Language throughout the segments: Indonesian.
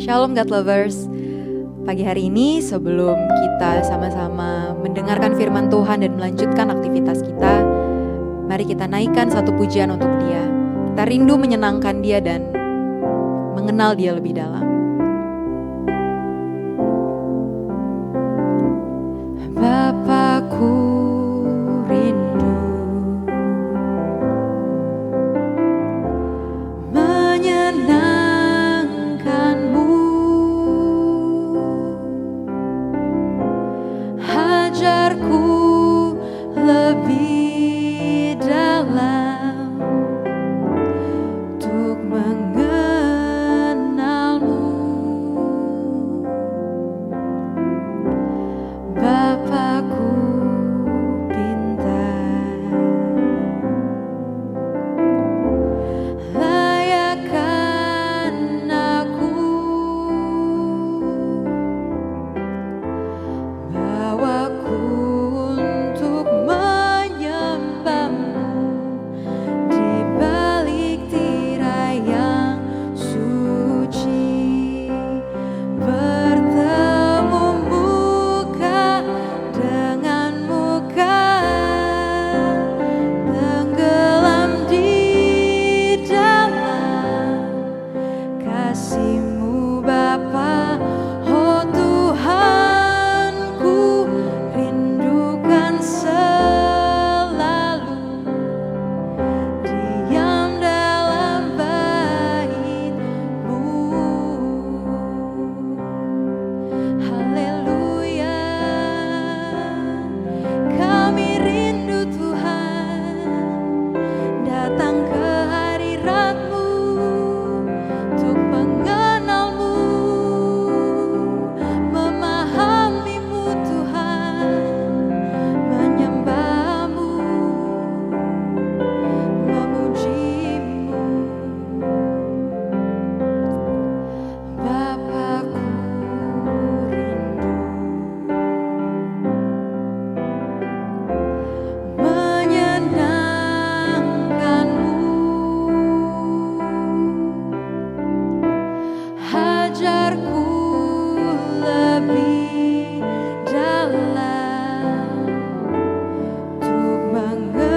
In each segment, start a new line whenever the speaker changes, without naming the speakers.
Shalom God Lovers. Pagi hari ini sebelum kita sama-sama mendengarkan firman Tuhan dan melanjutkan aktivitas kita, mari kita naikkan satu pujian untuk Dia. Kita rindu menyenangkan Dia dan mengenal Dia lebih dalam. Bapakku rindu menyenangkanmu, hajarku lebih dalam untuk mengenalmu. Bapakku pintar, layakkan aku, bawaku untuk menyembahmu di balik tirai yang suci, bertemu muka dengan muka, tenggelam di dalam kasih-Mu Bapa. Oh Tuhanku, rindukan selalu diam dalam bait-Mu. Haleluya, kami rindu Tuhan datang ke hadirat-Mu untuk mengenal-Mu, memahami-Mu Tuhan, menyembah-Mu, memuji-Mu. Bapakku rindu menyenangkanmu, hajarku lebih dalam untuk mengenalmu.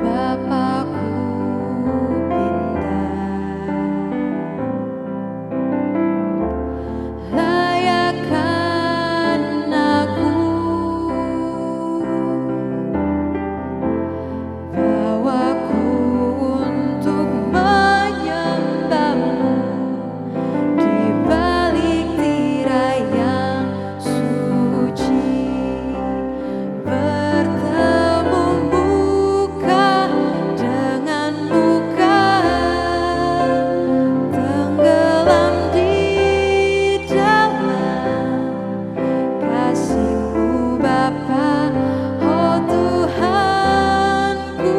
Bapakku pintar, layakkan aku, bawaku untuk menyembahmu di balik tirai yang suci, bertemu muka dengan muka, tenggelam di dalam kasih-Mu Bapa. Oh Tuhanku,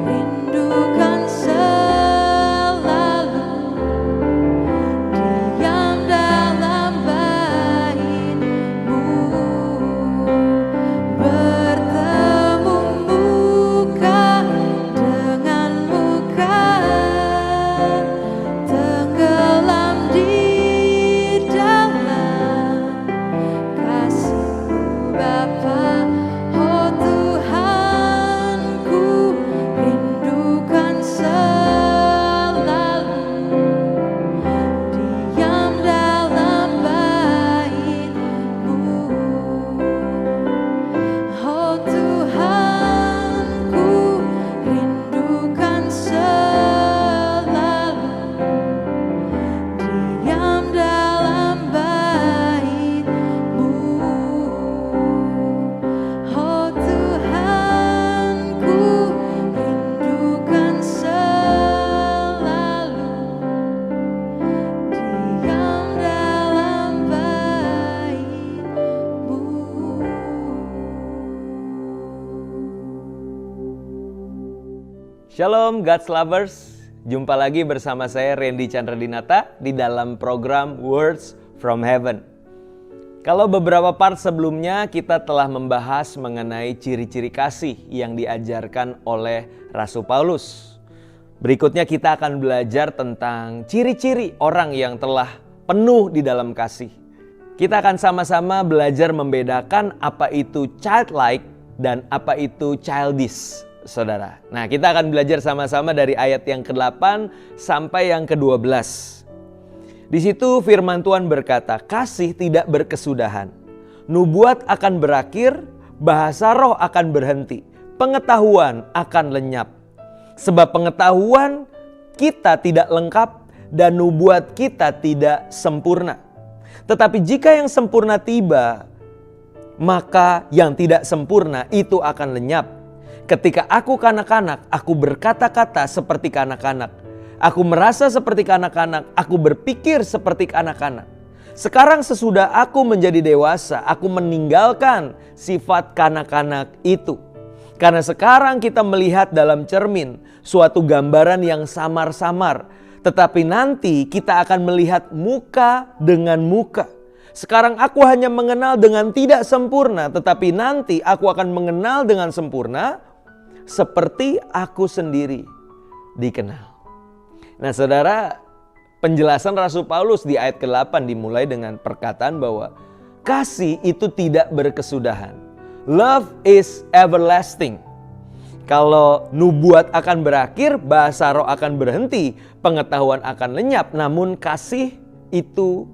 rindukan selalu diam dalam bait-Mu, bertemu muka dengan muka, tenggelam di dalam kasih-Mu Bapa. Oh Tuhanku, rindukan selalu diam dalam bait-Mu. Oh Tuhanku, rindukan selalu diam dalam bait-Mu. Oh Tuhanku, rindukan selalu diam dalam bait-Mu.
Shalom God's Lovers, jumpa lagi bersama saya Randy Chandra Dinata di dalam program Words from Heaven. Kalau beberapa part sebelumnya kita telah membahas mengenai ciri-ciri kasih yang diajarkan oleh Rasul Paulus. Berikutnya kita akan belajar tentang ciri-ciri orang yang telah penuh di dalam kasih. Kita akan sama-sama belajar membedakan apa itu childlike dan apa itu childish, saudara. Nah, kita akan belajar sama-sama dari ayat yang ke-8 sampai yang ke-12. Di situ firman Tuhan berkata, kasih tidak berkesudahan, nubuat akan berakhir, bahasa roh akan berhenti, pengetahuan akan lenyap. Sebab pengetahuan kita tidak lengkap dan nubuat kita tidak sempurna. Tetapi jika yang sempurna tiba, maka yang tidak sempurna itu akan lenyap. Ketika aku kanak-kanak, aku berkata-kata seperti kanak-kanak. Aku merasa seperti kanak-kanak, aku berpikir seperti kanak-kanak. Sekarang sesudah aku menjadi dewasa, aku meninggalkan sifat kanak-kanak itu. Karena sekarang kita melihat dalam cermin suatu gambaran yang samar-samar. Tetapi nanti kita akan melihat muka dengan muka. Sekarang aku hanya mengenal dengan tidak sempurna, tetapi nanti aku akan mengenal dengan sempurna seperti aku sendiri dikenal. Nah, saudara, penjelasan Rasul Paulus di ayat ke-8 dimulai dengan perkataan bahwa kasih itu tidak berkesudahan. Love is everlasting. Kalau nubuat akan berakhir, bahasa roh akan berhenti, pengetahuan akan lenyap, namun kasih itu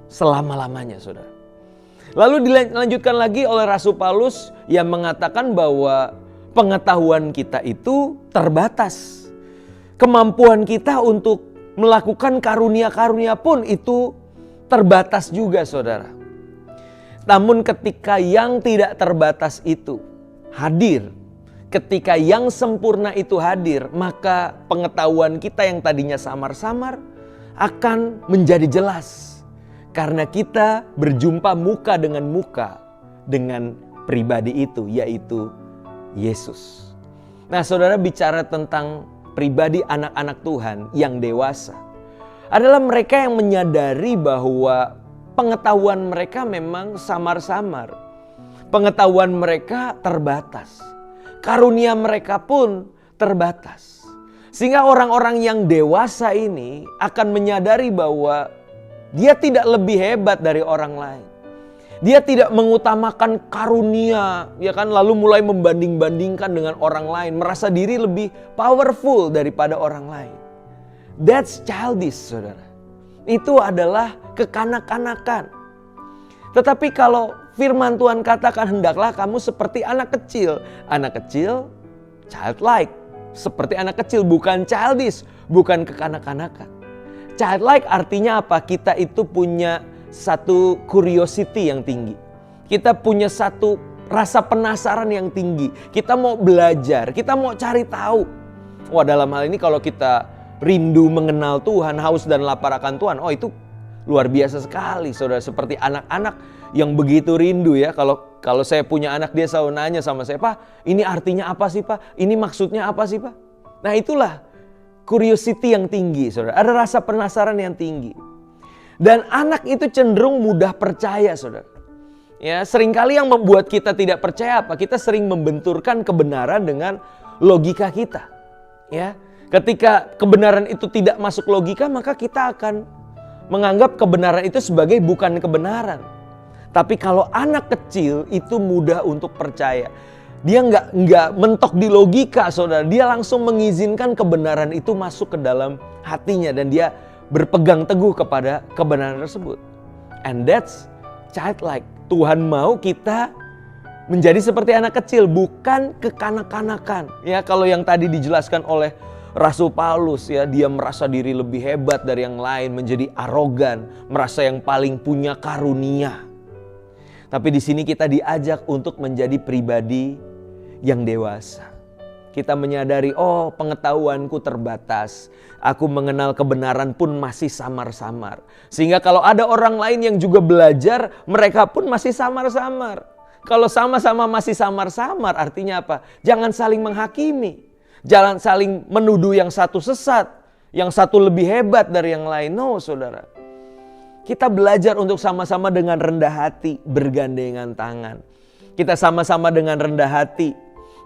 selama-lamanya, saudara. Lalu dilanjutkan lagi oleh Rasul Paulus yang mengatakan bahwa pengetahuan kita itu terbatas. Kemampuan kita untuk melakukan karunia-karunia pun itu terbatas juga, saudara. Namun ketika yang tidak terbatas itu hadir, ketika yang sempurna itu hadir, maka pengetahuan kita yang tadinya samar-samar akan menjadi jelas. Karena kita berjumpa muka dengan pribadi itu, yaitu Yesus. Nah, saudara, bicara tentang pribadi anak-anak Tuhan yang dewasa adalah mereka yang menyadari bahwa pengetahuan mereka memang samar-samar. Pengetahuan mereka terbatas. Karunia mereka pun terbatas. Sehingga orang-orang yang dewasa ini akan menyadari bahwa dia tidak lebih hebat dari orang lain. Dia tidak mengutamakan karunia, ya kan, lalu mulai membanding-bandingkan dengan orang lain, merasa diri lebih powerful daripada orang lain. That's childish, saudara. Itu adalah kekanak-kanakan. Tetapi kalau firman Tuhan katakan, hendaklah kamu seperti anak kecil. Anak kecil, childlike. Seperti anak kecil, bukan childish, bukan kekanak-kanakan. Childlike artinya apa? Kita itu punya satu curiosity yang tinggi. Kita punya satu rasa penasaran yang tinggi. Kita mau belajar, kita mau cari tahu. Wah, dalam hal ini kalau kita rindu mengenal Tuhan, haus dan lapar akan Tuhan, oh itu luar biasa sekali, saudara. Seperti anak-anak yang begitu rindu ya. Kalau saya punya anak, dia selalu nanya sama saya, "Pak, ini artinya apa sih, Pak? Ini maksudnya apa sih, Pak?" Nah, itulah curiosity yang tinggi, saudara. Ada rasa penasaran yang tinggi. Dan anak itu cenderung mudah percaya, saudara. Ya, seringkali yang membuat kita tidak percaya apa? Kita sering membenturkan kebenaran dengan logika kita. Ya, ketika kebenaran itu tidak masuk logika, maka kita akan menganggap kebenaran itu sebagai bukan kebenaran. Tapi kalau anak kecil itu mudah untuk percaya. Dia nggak mentok di logika, saudara. Dia langsung mengizinkan kebenaran itu masuk ke dalam hatinya dan dia berpegang teguh kepada kebenaran tersebut. And that's childlike. Tuhan mau kita menjadi seperti anak kecil, bukan kekanak-kanakan. Ya, kalau yang tadi dijelaskan oleh Rasul Paulus, ya, dia merasa diri lebih hebat dari yang lain, menjadi arogan, merasa yang paling punya karunia. Tapi di sini kita diajak untuk menjadi pribadi yang dewasa. Kita menyadari, oh, pengetahuanku terbatas. Aku mengenal kebenaran pun masih samar-samar. Sehingga kalau ada orang lain yang juga belajar, mereka pun masih samar-samar. Kalau sama-sama masih samar-samar, artinya apa? Jangan saling menghakimi. Jangan saling menuduh yang satu sesat, yang satu lebih hebat dari yang lain. No, saudara. Kita belajar untuk sama-sama dengan rendah hati bergandengan tangan. Kita sama-sama dengan rendah hati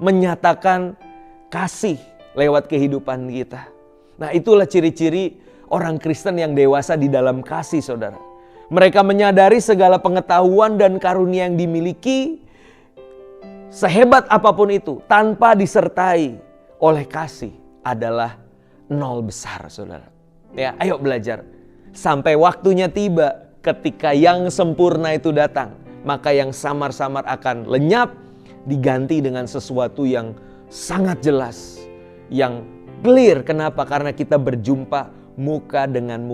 menyatakan kasih lewat kehidupan kita. Nah, itulah ciri-ciri orang Kristen yang dewasa di dalam kasih, saudara. Mereka menyadari segala pengetahuan dan karunia yang dimiliki, sehebat apapun itu, tanpa disertai oleh kasih adalah nol besar, saudara. Ya, ayo belajar. Sampai waktunya tiba ketika yang sempurna itu datang, maka yang samar-samar akan lenyap, diganti dengan sesuatu yang sangat jelas, yang clear. Kenapa? Karena kita berjumpa muka dengan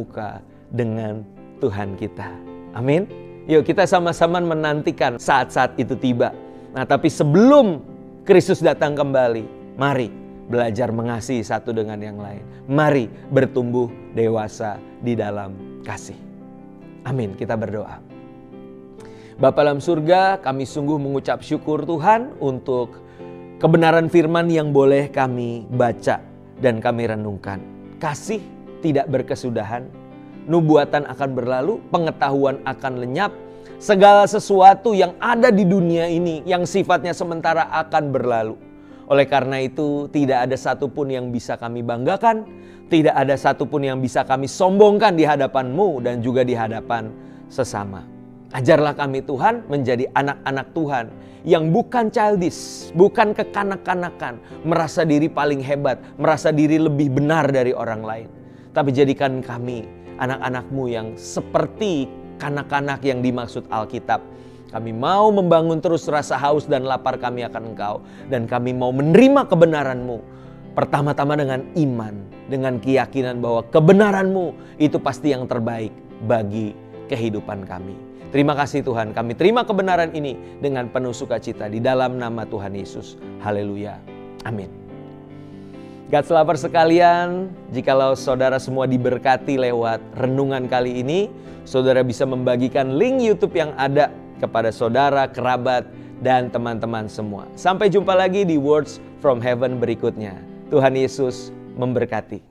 Tuhan kita. Amin. Yuk kita sama-sama menantikan saat-saat itu tiba. Nah, tapi sebelum Kristus datang kembali, mari belajar mengasihi satu dengan yang lain. Mari bertumbuh dewasa di dalam kasih. Amin. Kita berdoa. Bapa dalam surga, kami sungguh mengucap syukur Tuhan untuk kebenaran firman yang boleh kami baca dan kami renungkan. Kasih tidak berkesudahan, nubuatan akan berlalu, pengetahuan akan lenyap, segala sesuatu yang ada di dunia ini yang sifatnya sementara akan berlalu. Oleh karena itu, tidak ada satupun yang bisa kami banggakan, tidak ada satupun yang bisa kami sombongkan di hadapan-Mu dan juga di hadapan sesama. Ajarlah kami Tuhan menjadi anak-anak Tuhan yang bukan childish, bukan kekanak-kanakan, merasa diri paling hebat, merasa diri lebih benar dari orang lain. Tapi jadikan kami anak-anak-Mu yang seperti kanak-kanak yang dimaksud Alkitab. Kami mau membangun terus rasa haus dan lapar kami akan Engkau. Dan kami mau menerima kebenaran-Mu. Pertama-tama dengan iman, dengan keyakinan bahwa kebenaran-Mu itu pasti yang terbaik bagi kehidupan kami. Terima kasih Tuhan, kami terima kebenaran ini dengan penuh sukacita di dalam nama Tuhan Yesus. Haleluya. Amin. God's lover sekalian, jikalau saudara semua diberkati lewat renungan kali ini, saudara bisa membagikan link YouTube yang ada kepada saudara, kerabat, dan teman-teman semua. Sampai jumpa lagi di Words from Heaven berikutnya. Tuhan Yesus memberkati.